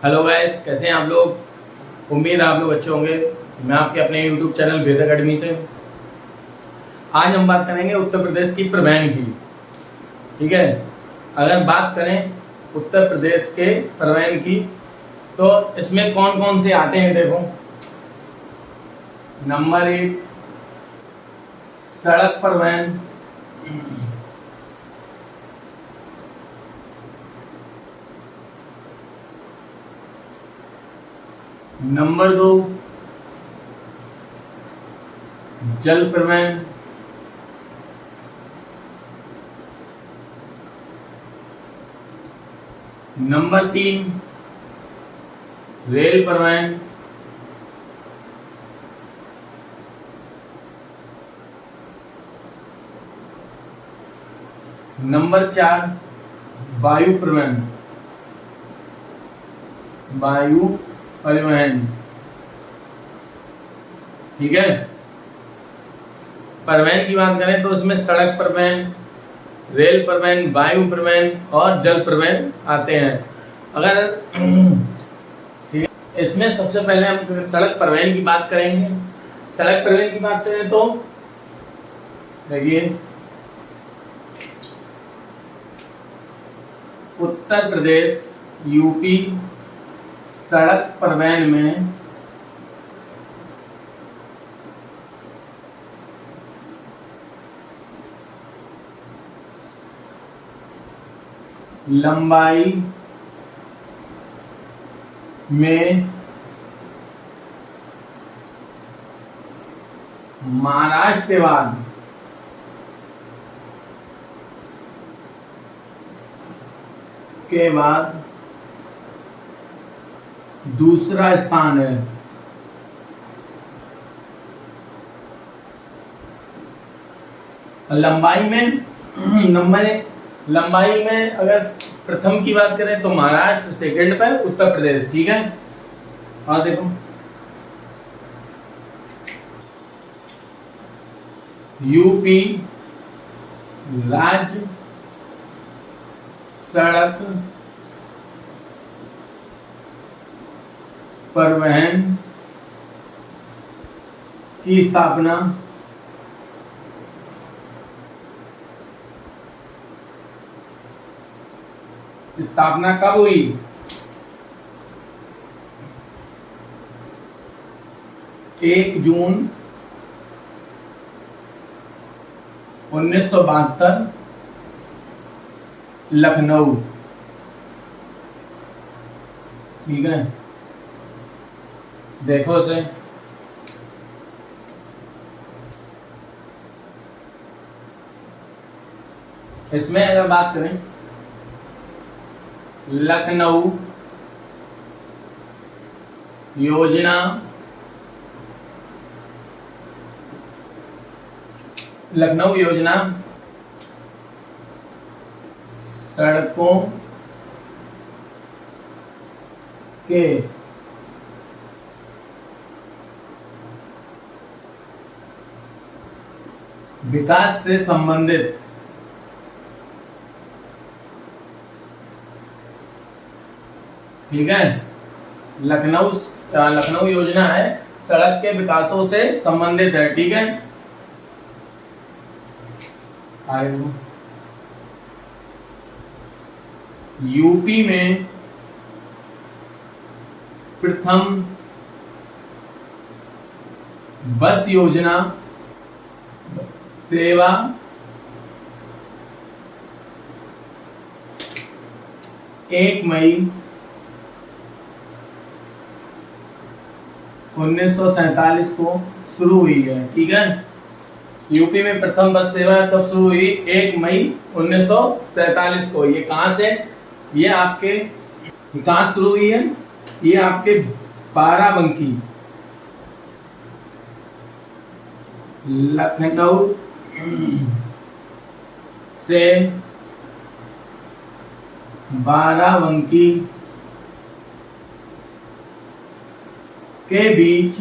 Hello guys, कैसे हैं आप लोग। उम्मीद है आप लोग अच्छे होंगे। मैं आपके अपने यूट्यूब चैनल वेद अकेडमी से आज हम बात करेंगे उत्तर प्रदेश की परिवहन की। ठीक है, अगर बात करें उत्तर प्रदेश के परिवहन की तो इसमें कौन कौन से आते हैं। देखो, नंबर 1 सड़क परिवहन। नंबर 2 जल परिवहन। नंबर 3 रेल परिवहन। नंबर 4 वायु परिवहन। वायु परिवहन। ठीक है, परिवहन की बात करें तो इसमें सड़क परिवहन, रेल परिवहन, वायु परिवहन और जल परिवहन आते हैं। अगर इसमें सबसे पहले हम सड़क परिवहन की बात करेंगे। सड़क परिवहन की बात करें तो देखिए, उत्तर प्रदेश यूपी सड़क परिवहन में लंबाई में महाराष्ट्र के बाद दूसरा स्थान है। लंबाई में अगर प्रथम की बात करें तो महाराष्ट्र, सेकंड पर उत्तर प्रदेश। ठीक है, और देखो यूपी राज्य सड़क परिवहन की स्थापना कब हुई? 1 जून 1972 लखनऊ। ठीक है, देखो से इसमें अगर बात करें लखनऊ योजना, सड़कों के विकास से संबंधित ठीक है, लखनऊ योजना है, सड़क के विकासों से संबंधित है। ठीक है, यूपी में प्रथम बस योजना सेवा 1 मई 1947 को शुरू हुई है। ठीक है, यूपी में प्रथम बस सेवा कब शुरू हुई? 1 मई 1947 को। ये कहां से? ये आपके कहां शुरू हुई है? ये आपके बाराबंकी, लखनऊ से बाराबंकी के बीच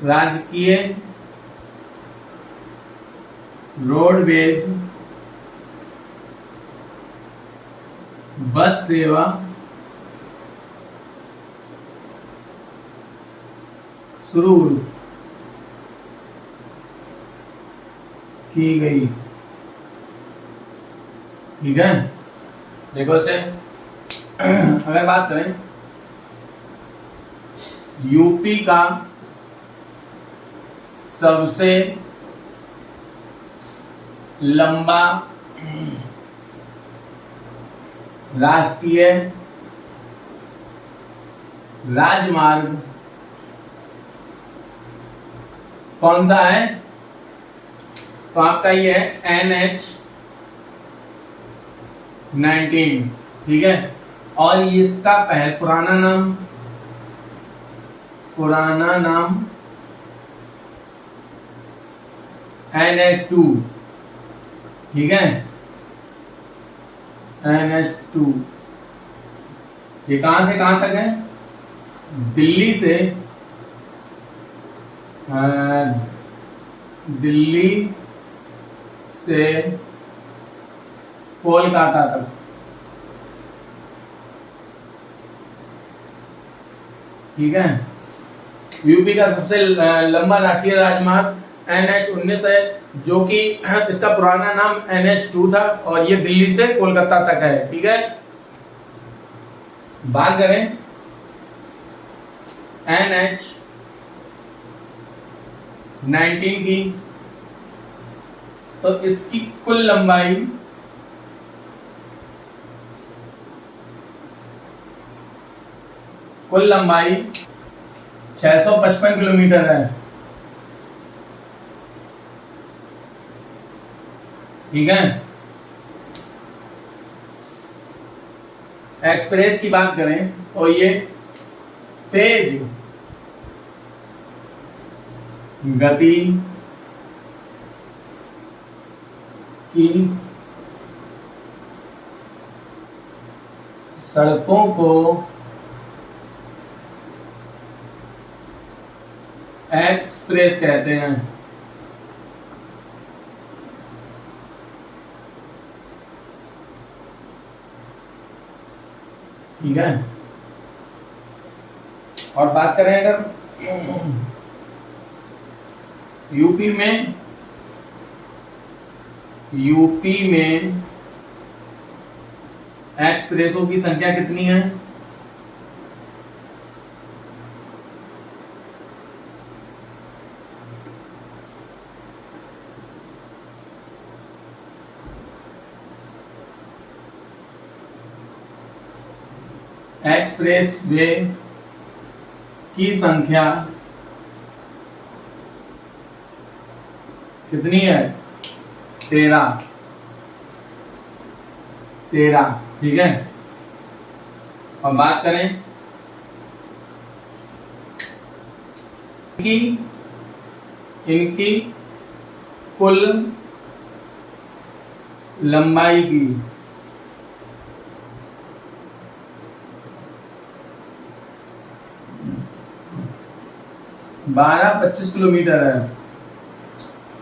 राजकीय रोडवेज बस सेवा शुरू की गई। ठीक है, देखो से अगर बात करें यूपी का सबसे लंबा राष्ट्रीय राजमार्ग कौन सा है? तो आपका ये है NH-19। ठीक है, और इसका पुराना नाम NH2। ठीक है, NH2। ये कहां से कहां तक है? दिल्ली से कोलकाता तक। ठीक है, यूपी का सबसे लंबा राष्ट्रीय राजमार्ग NH-19 है, जो कि इसका पुराना नाम NH2 था और ये दिल्ली से कोलकाता तक है। ठीक है, बात करें NH-19 की, तो इसकी कुल लंबाई 655 किलोमीटर है। ठीक है, एक्सप्रेस की बात करें तो ये तेज गति की सड़कों को एक्सप्रेस कहते हैं। ठीक है, और बात करें अगर यूपी में एक्सप्रेसों की संख्या कितनी है? एक्सप्रेस वे की संख्या कितनी है? 13। ठीक है, और बात करें इनकी कुल लंबाई की, 1225 किलोमीटर है।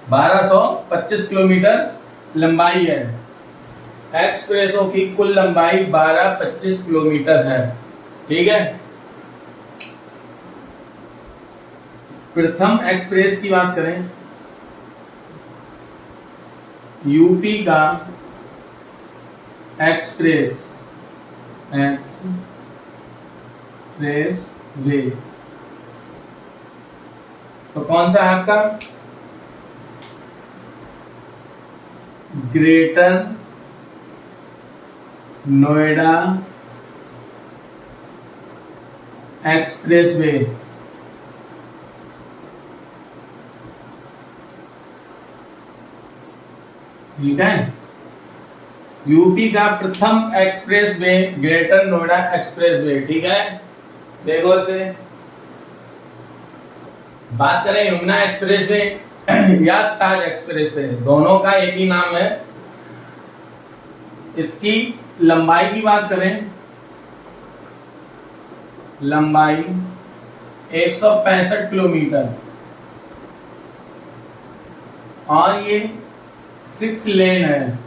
1225 किलोमीटर लंबाई है। एक्सप्रेसों की कुल लंबाई 1225 किलोमीटर है। ठीक है, प्रथम एक्सप्रेस की बात करें, यूपी का एक्सप्रेस वे तो कौन सा है आपका? Greater Noida expressway. ठीक है, यूपी का प्रथम एक्सप्रेसवे ग्रेटर नोएडा एक्सप्रेसवे। ठीक है, देखो इसे। बात करें यमुना एक्सप्रेसवे या ताज एक्सप्रेसवे, दोनों का एक ही नाम है। इसकी लंबाई की बात करें, लंबाई 165 किलोमीटर, और ये 6 लेन है।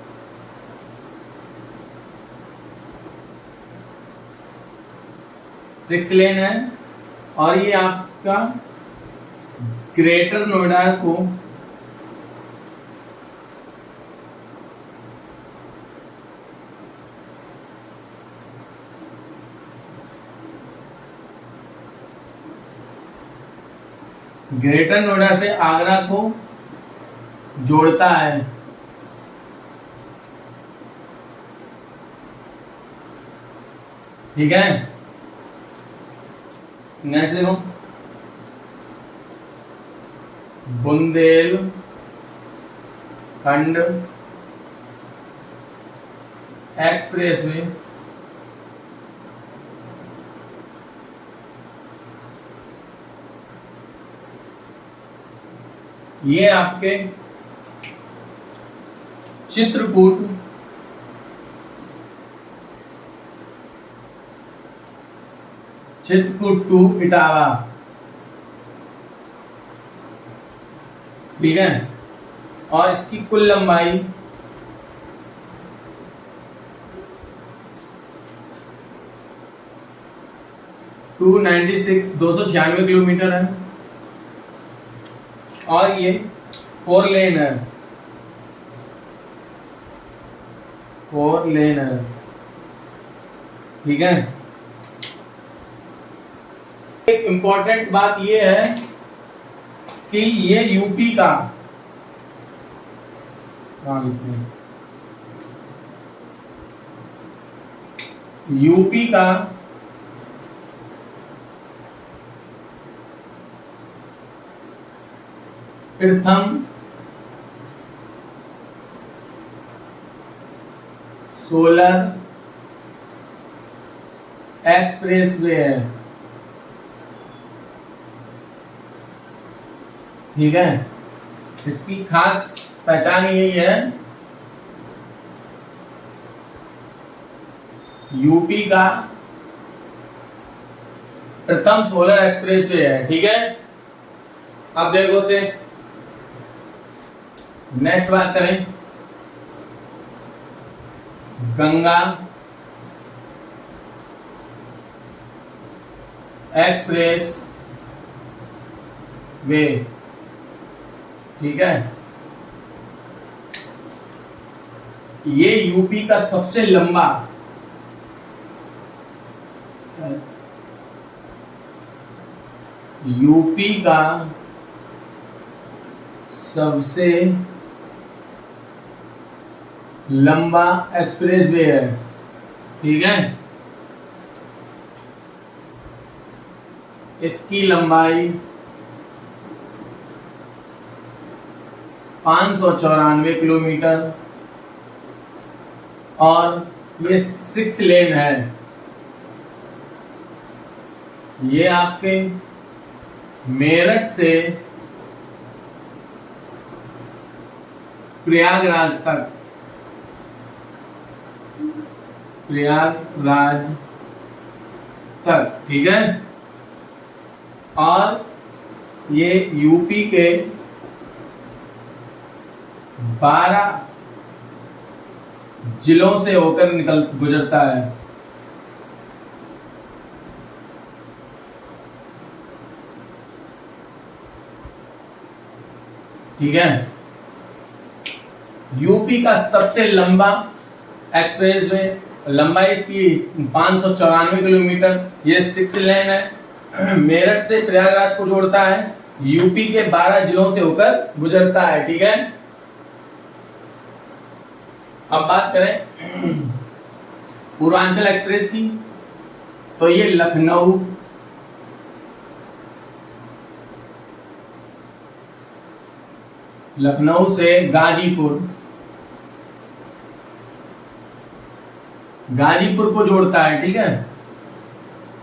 सिक्स लेन है और ये आपका ग्रेटर नोएडा को ग्रेटर नोएडा से आगरा को जोड़ता है। ठीक है, नेक्स्ट देखो, बुंदेलखंड एक्सप्रेस वे ये आपके चित्रकूट टू इटावा, ठीक है, और इसकी कुल लंबाई 296 किलोमीटर है और ये 4 लेन है। 4 लेन है, ठीक है। एक इंपॉर्टेंट बात ये है कि ये यूपी का प्रथम सोलर एक्सप्रेसवे है, ठीक है। इसकी खास पहचान यही है, यूपी का प्रथम सोलर एक्सप्रेसवे है, ठीक है। अब देखो से नेक्स्ट बात करें, गंगा एक्सप्रेस वे, ठीक है। ये यूपी का सबसे लंबा यूपी का सबसे लंबा एक्सप्रेसवे है, ठीक है। इसकी लंबाई 594 किलोमीटर और ये 6 लेन है। ये आपके मेरठ से प्रयागराज तक, ठीक है। और ये यूपी के 12 जिलों से होकर गुजरता है, ठीक है। यूपी का सबसे लंबा एक्सप्रेसवे, लंबाई इसकी 594 किलोमीटर, ये 6 लेन है, मेरठ से प्रयागराज को जोड़ता है, यूपी के 12 जिलों से होकर गुजरता है, ठीक है। अब बात करें पूर्वांचल एक्सप्रेस की, तो ये लखनऊ से गाजीपुर को जोड़ता है, ठीक है।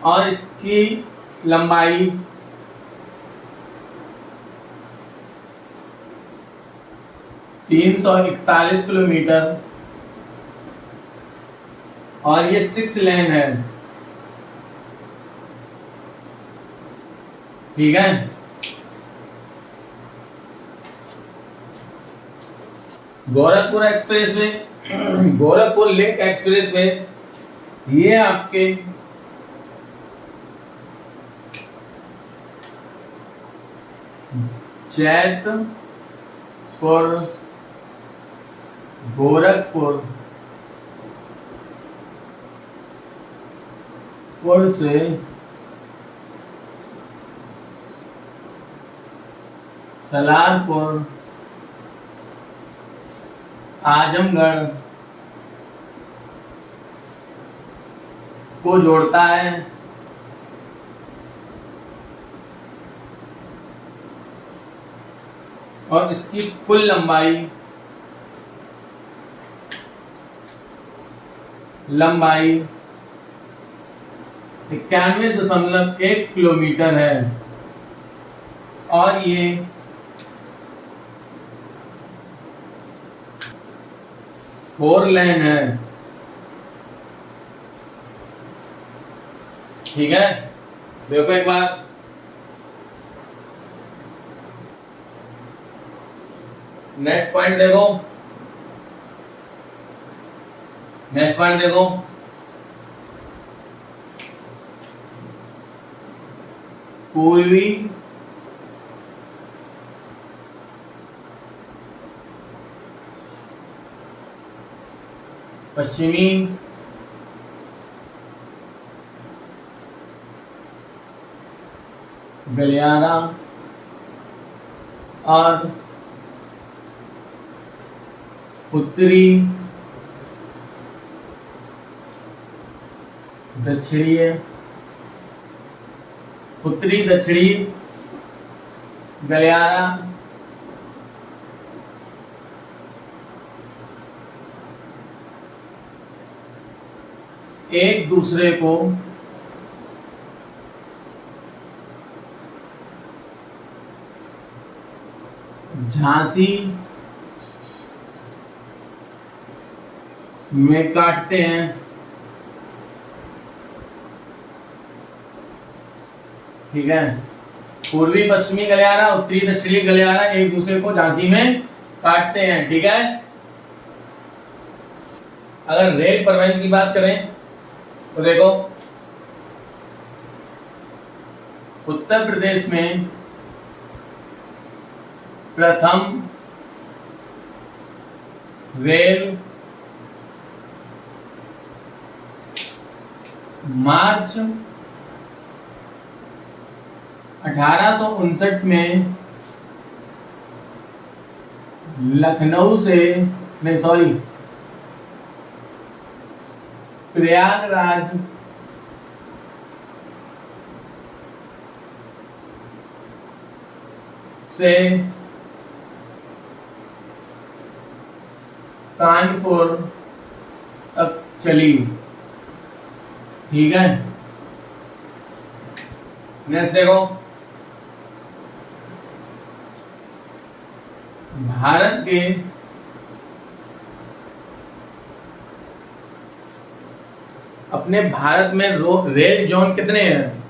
और इसकी लंबाई 341 किलोमीटर और ये 6 लेन है, ठीक है। Gorakhpur express way, Gorakhpur link express way, ये आपके जैतपुर गोरखपुर पुर से सलारपुर आजमगढ़ को जोड़ता है। और इसकी कुल लंबाई 91.1 किलोमीटर है। और ये 4 लेन है। ठीक है, देखो एक बार, नेक्स्ट पॉइंट देखो, नेक्स्ट पॉइंट देखो, पूर्वी पश्चिमी गलियारा और उत्तरी दक्षिणी गलियारा एक दूसरे को झांसी में काटते हैं। ठीक है, पूर्वी पश्चिमी गलियारा, उत्तरी दक्षिणी गलियारा एक दूसरे को झांसी में काटते हैं। ठीक है, अगर रेल परिवहन की बात करें तो देखो, उत्तर प्रदेश में प्रथम रेल मार्च 1859 में लखनऊ से, नहीं सॉरी, प्रयागराज से कानपुर तक चली। ठीक है, नेक्स्ट देखो, भारत के अपने भारत में रेल जोन कितने हैं?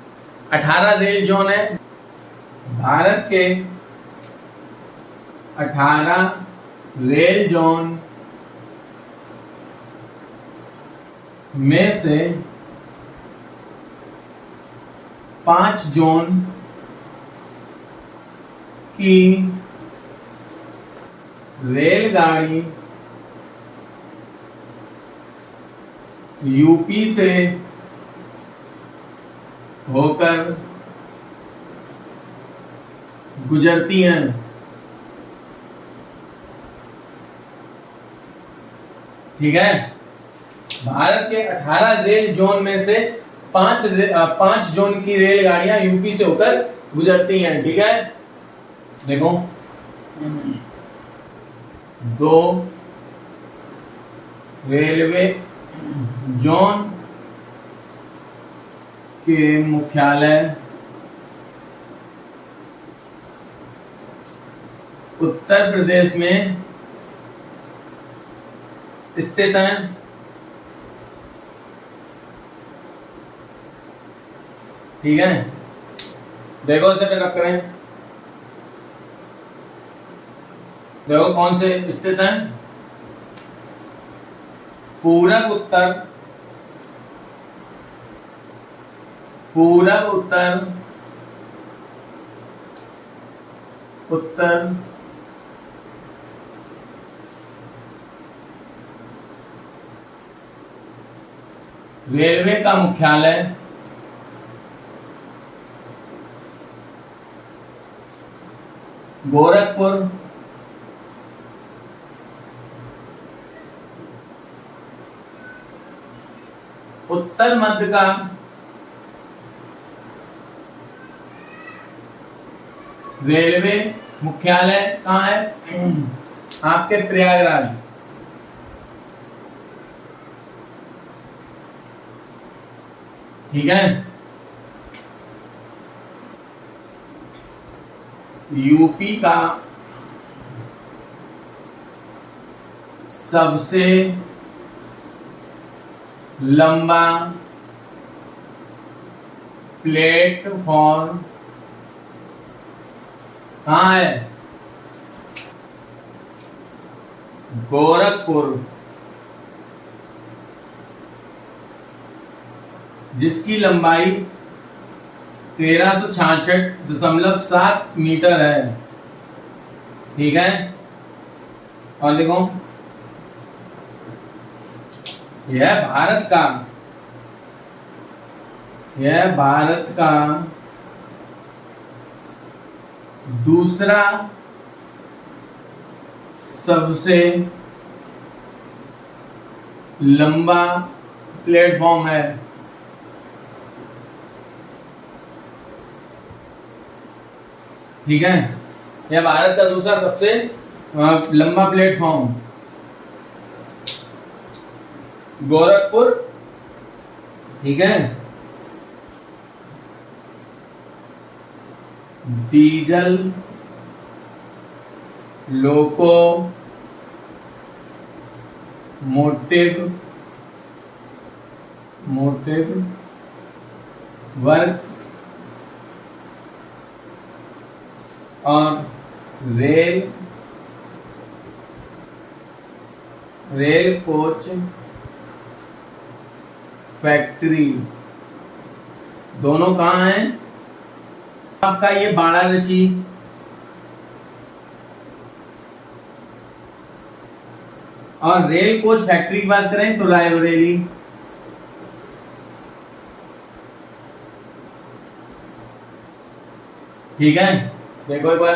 18 रेल जोन है। भारत के 18 रेल जोन में से 5 जोन की रेलगाड़ी यूपी से होकर गुजरती हैं। ठीक है, भारत के 18 रेल जोन में से 5 जोन की रेलगाड़ियां यूपी से होकर गुजरती हैं। ठीक है, देखो, 2 रेलवे जोन के मुख्यालय उत्तर प्रदेश में स्थित हैं। ठीक है, देखो इसे पिकअप करें, देखो कौन से स्थित हैं। पूरब उत्तर, पूरब उत्तर, उत्तर रेलवे का मुख्यालय गोरखपुर, उत्तर मध्य का रेलवे मुख्यालय कहाँ है? आपके प्रयागराज। ठीक है। यूपी का सबसे लंबा प्लेटफॉर्म कहाँ है? गोरखपुर, जिसकी लंबाई 1366.7 मीटर है। ठीक है। और देखो, यह भारत का दूसरा सबसे लंबा प्लेटफॉर्म है। ठीक है। यह भारत का दूसरा सबसे लंबा प्लेटफॉर्म गोरखपुर। ठीक है। डीजल मोटिव वर्क्स और रेल कोच फैक्ट्री दोनों कहाँ हैं? आपका ये वाराणसी, और रेल कोच फैक्ट्री की बात करें तो रायबरेली। ठीक है। देखो एक बार,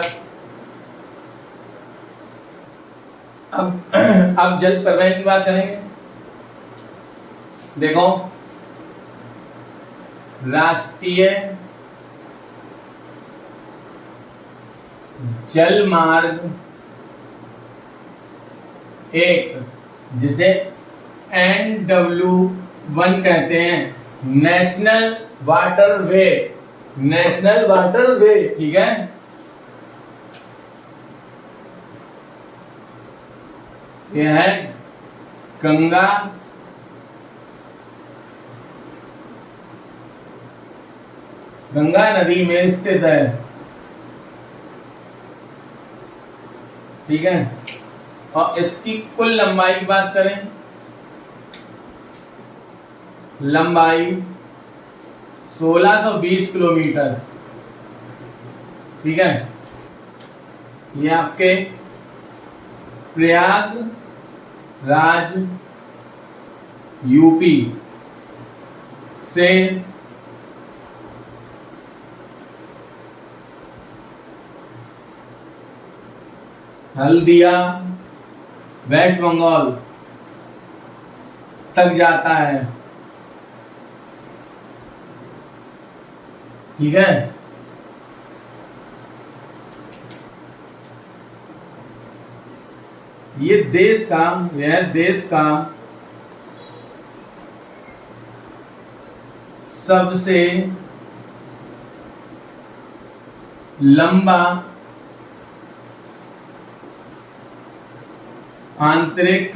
अब जल परिवहन की बात करेंगे। देखो, राष्ट्रीय जल मार्ग 1, जिसे NW1 कहते हैं, नेशनल वाटरवे। ठीक है। यह है गंगा नदी में स्थित है। ठीक है। और इसकी कुल लंबाई की बात करें, लंबाई 1620 किलोमीटर। ठीक है। ये आपके प्रयागराज यूपी से हल्दिया वेस्ट बंगाल तक जाता है। ठीक है। यह देश का सबसे लंबा आंतरिक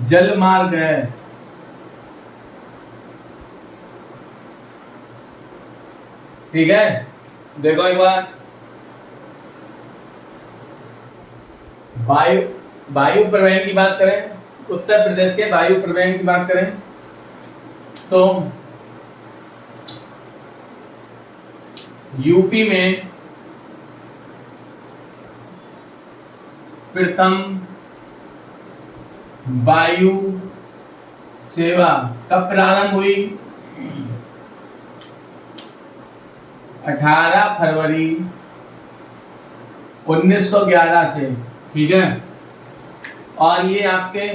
जल मार्ग है। ठीक है। देखो एक बार, वायु परिवहन की बात करें उत्तर प्रदेश के वायु परिवहन की बात करें तो यूपी में प्रथम वायु सेवा कब प्रारंभ हुई? 18 फरवरी 1911 से, ठीक है। और ये आपके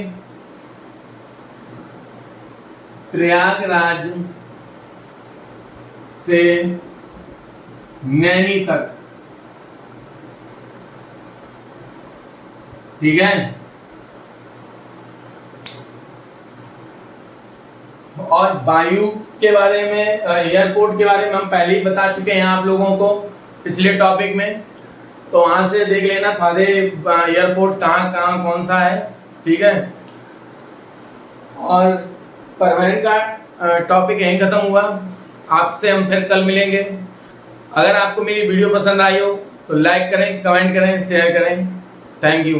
प्रयागराज से नैनी तक, ठीक है। और वायु के बारे में, एयरपोर्ट के बारे में हम पहले ही बता चुके हैं आप लोगों को पिछले टॉपिक में, तो वहां से देख लेना सारे एयरपोर्ट कहाँ कहाँ कौन सा है, ठीक है। और परिवहन का टॉपिक यहीं खत्म हुआ। आपसे हम फिर कल मिलेंगे। अगर आपको मेरी वीडियो पसंद आई हो तो लाइक करें, कमेंट करें, शेयर करें। Thank you.